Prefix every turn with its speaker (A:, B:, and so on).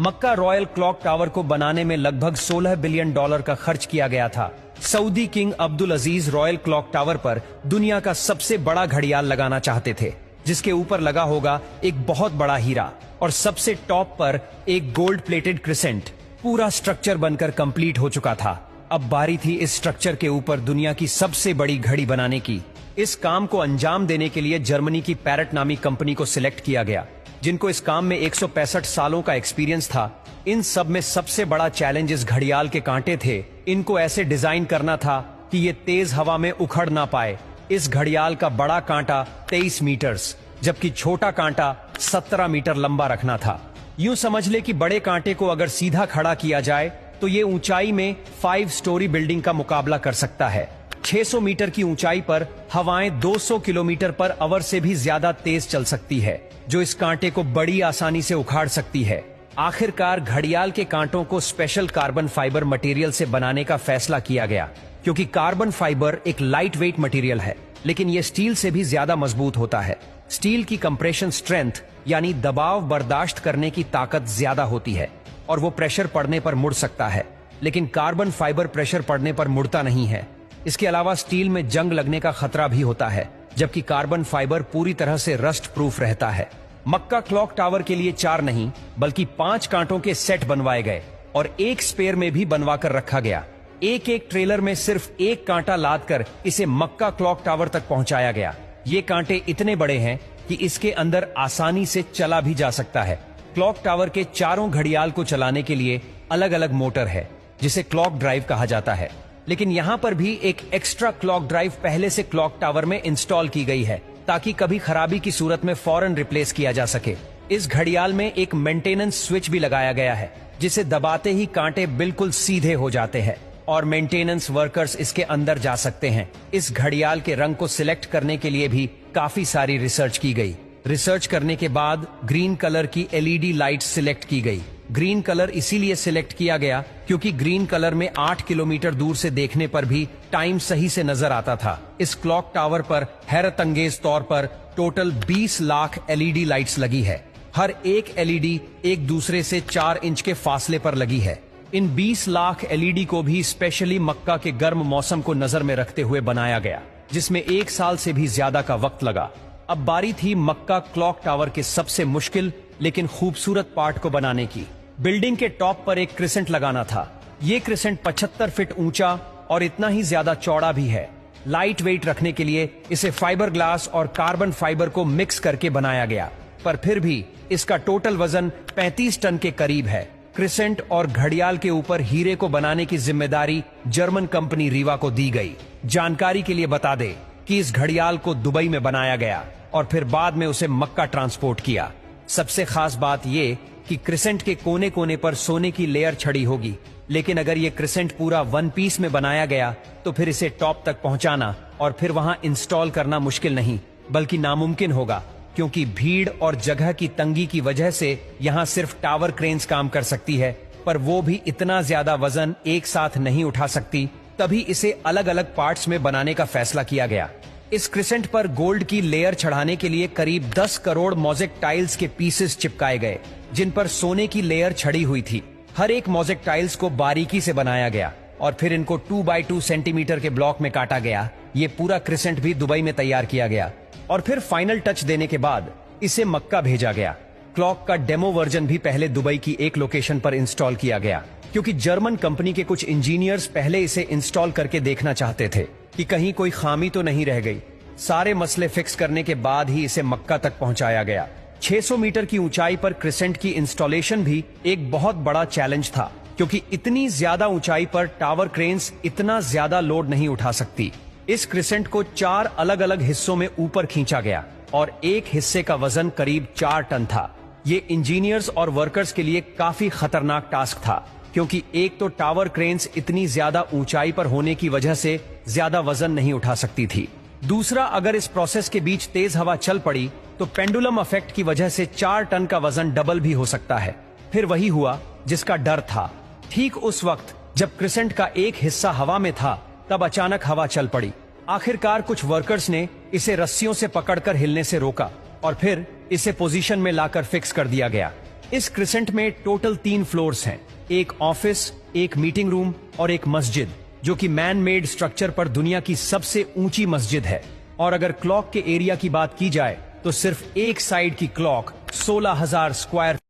A: मक्का royal clock tower को बनाने में लगभग $16 बिलियन का खर्च किया गया था। सऊदी किंग अब्दुल अजीज रॉयल क्लॉक टावर पर दुनिया का सबसे बड़ा घड़ियाल लगाना चाहते थे, जिसके ऊपर लगा होगा एक बहुत बड़ा हीरा और सबसे टॉप पर एक गोल्ड प्लेटेड क्रिसेंट। पूरा स्ट्रक्चर बनकर कंप्लीट हो चुका था। अब बारी थी इस स्ट्रक्चर के ऊपर दुनिया की सबसे बड़ी घड़ी बनाने की। इस काम को अंजाम देने के लिए जर्मनी की पैरेट नामी कंपनी को सिलेक्ट किया गया, जिनको इस काम में 165 सालों का एक्सपीरियंस था। इन सब में सबसे बड़ा चैलेंज इस घड़ियाल के कांटे थे। इनको ऐसे डिजाइन करना था कि ये तेज हवा में उखड़ ना पाए। इस घड़ियाल का बड़ा कांटा 23 मीटर्स, जबकि छोटा कांटा 17 मीटर लंबा रखना था। यूं समझ ले कि बड़े कांटे को अगर सीधा खड़ा किया जाए तो ये ऊंचाई में 5 स्टोरी बिल्डिंग का मुकाबला कर सकता है। 600 मीटर की ऊंचाई पर हवाएं 200 किलोमीटर पर आवर से भी ज्यादा तेज चल सकती है, जो इस कांटे को बड़ी आसानी से उखाड़ सकती है। आखिरकार घड़ियाल के कांटों को स्पेशल कार्बन फाइबर मटेरियल से बनाने का फैसला किया गया, क्योंकि कार्बन फाइबर एक लाइट वेट मटेरियल है, लेकिन यह स्टील से भी ज्यादा मजबूत होता है। स्टील की कंप्रेशन स्ट्रेंथ यानी दबाव बर्दाश्त करने की ताकत ज्यादा होती है और वो प्रेशर पड़ने पर मुड़ सकता है, लेकिन कार्बन फाइबर प्रेशर पड़ने पर मुड़ता नहीं है। इसके अलावा स्टील में जंग लगने का खतरा भी होता है, जबकि कार्बन फाइबर पूरी तरह से रस्ट प्रूफ रहता है। मक्का क्लॉक टावर के लिए 4 नहीं बल्कि 5 कांटों के सेट बनवाए गए और एक स्पेयर में भी बनवा कर रखा गया। एक एक ट्रेलर में सिर्फ एक कांटा लाद कर इसे मक्का क्लॉक टावर तक पहुंचाया गया। ये कांटे इतने बड़े हैं कि इसके अंदर आसानी से चला भी जा सकता है। क्लॉक टावर के चारों घड़ियाल को चलाने के लिए अलग अलग मोटर है, जिसे क्लॉक ड्राइव कहा जाता है, लेकिन यहाँ पर भी एक एक्स्ट्रा क्लॉक ड्राइव पहले से क्लॉक टावर में इंस्टॉल की गई है, ताकि कभी खराबी की सूरत में फौरन रिप्लेस किया जा सके। इस घड़ियाल में एक मेंटेनेंस स्विच भी लगाया गया है, जिसे दबाते ही कांटे बिल्कुल सीधे हो जाते हैं और मेंटेनेंस वर्कर्स इसके अंदर जा सकते हैं। इस घड़ियाल के रंग को सिलेक्ट करने के लिए भी काफी सारी रिसर्च की गई। रिसर्च करने के बाद ग्रीन कलर की LED लाइट सिलेक्ट की गई। ग्रीन कलर इसीलिए सिलेक्ट किया गया क्योंकि ग्रीन कलर में 8 किलोमीटर दूर से देखने पर भी टाइम सही से नजर आता था। इस क्लॉक टावर पर हैरतअंगेज तौर पर टोटल 20 लाख LED लाइट्स लगी है। हर एक LED एक दूसरे से 4 इंच के फासले पर लगी है। इन 20 लाख LED को भी स्पेशली मक्का के गर्म मौसम को नजर में रखते हुए बनाया गया, जिसमें 1 साल से भी ज्यादा का वक्त लगा। अब बारी थी मक्का क्लॉक टावर के सबसे मुश्किल लेकिन खूबसूरत पार्ट को बनाने की। बिल्डिंग के टॉप पर एक क्रिसेंट लगाना था। ये क्रिसेंट 75 फीट ऊंचा और इतना ही ज्यादा चौड़ा भी है। लाइट वेट रखने के लिए इसे फाइबर ग्लास और कार्बन फाइबर को मिक्स करके बनाया गया, पर फिर भी इसका टोटल वजन 35 टन के करीब है। क्रिसेंट और घड़ियाल के ऊपर हीरे को बनाने की जिम्मेदारी जर्मन कंपनी रीवा को दी गई। जानकारी के लिए बता दे कि इस घड़ियाल को दुबई में बनाया गया और फिर बाद में उसे मक्का ट्रांसपोर्ट किया। सबसे खास बात ये कि क्रिसेंट के कोने कोने पर सोने की लेयर छड़ी होगी, लेकिन अगर ये क्रिसेंट पूरा 1 पीस में बनाया गया तो फिर इसे टॉप तक पहुंचाना और फिर वहां इंस्टॉल करना मुश्किल नहीं बल्कि नामुमकिन होगा, क्योंकि भीड़ और जगह की तंगी की वजह से यहां सिर्फ टावर क्रेन्स काम कर सकती है, पर वो भी इतना ज्यादा वजन एक साथ नहीं उठा सकती। तभी इसे अलग अलग पार्ट्स में बनाने का फैसला किया गया। इस क्रिसेंट पर गोल्ड की लेयर चढ़ाने के लिए करीब 10 करोड़ मोज़ेक टाइल्स के पीसेस चिपकाए गए, जिन पर सोने की लेयर छड़ी हुई थी। हर एक मोज़ेक टाइल्स को बारीकी से बनाया गया और फिर इनको 2 बाई 2 सेंटीमीटर के ब्लॉक में काटा गया। ये पूरा क्रिसेंट भी दुबई में तैयार किया गया और फिर फाइनल टच देने के बाद इसे मक्का भेजा गया। क्लॉक का डेमो वर्जन भी पहले दुबई की एक लोकेशन पर इंस्टॉल किया गया, क्योंकि जर्मन कंपनी के कुछ इंजीनियर्स पहले इसे इंस्टॉल करके देखना चाहते थे कि कहीं कोई खामी तो नहीं रह गई। सारे मसले फिक्स करने के बाद ही इसे मक्का तक पहुंचाया गया। 600 मीटर की ऊंचाई पर क्रिसेंट की इंस्टॉलेशन भी एक बहुत बड़ा चैलेंज था, क्योंकि इतनी ज्यादा ऊंचाई पर टावर क्रेन्स इतना ज्यादा लोड नहीं उठा सकती। इस क्रिसेंट को 4 अलग अलग हिस्सों में ऊपर खींचा गया और एक हिस्से का वजन करीब 4 टन था। ये इंजीनियर्स और वर्कर्स के लिए काफी खतरनाक टास्क था, क्योंकि एक तो टावर क्रेन्स इतनी ज्यादा ऊंचाई पर होने की वजह से ज्यादा वजन नहीं उठा सकती थी। दूसरा, अगर इस प्रोसेस के बीच तेज हवा चल पड़ी तो पेंडुलम इफेक्ट की वजह से 4 टन का वजन डबल भी हो सकता है। फिर वही हुआ जिसका डर था। ठीक उस वक्त जब क्रिसेंट का एक हिस्सा हवा में था, तब अचानक हवा चल पड़ी। आखिरकार कुछ वर्कर्स ने इसे रस्सियों से पकड़कर हिलने से रोका और फिर इसे पोजीशन में लाकर फिक्स कर दिया गया। इस क्रिसेंट में टोटल 3 फ्लोर्स हैं, एक ऑफिस, एक मीटिंग रूम और एक मस्जिद, जो कि मैन मेड स्ट्रक्चर पर दुनिया की सबसे ऊंची मस्जिद है। और अगर क्लॉक के एरिया की बात की जाए तो सिर्फ एक साइड की क्लॉक 16,000 स्क्वायर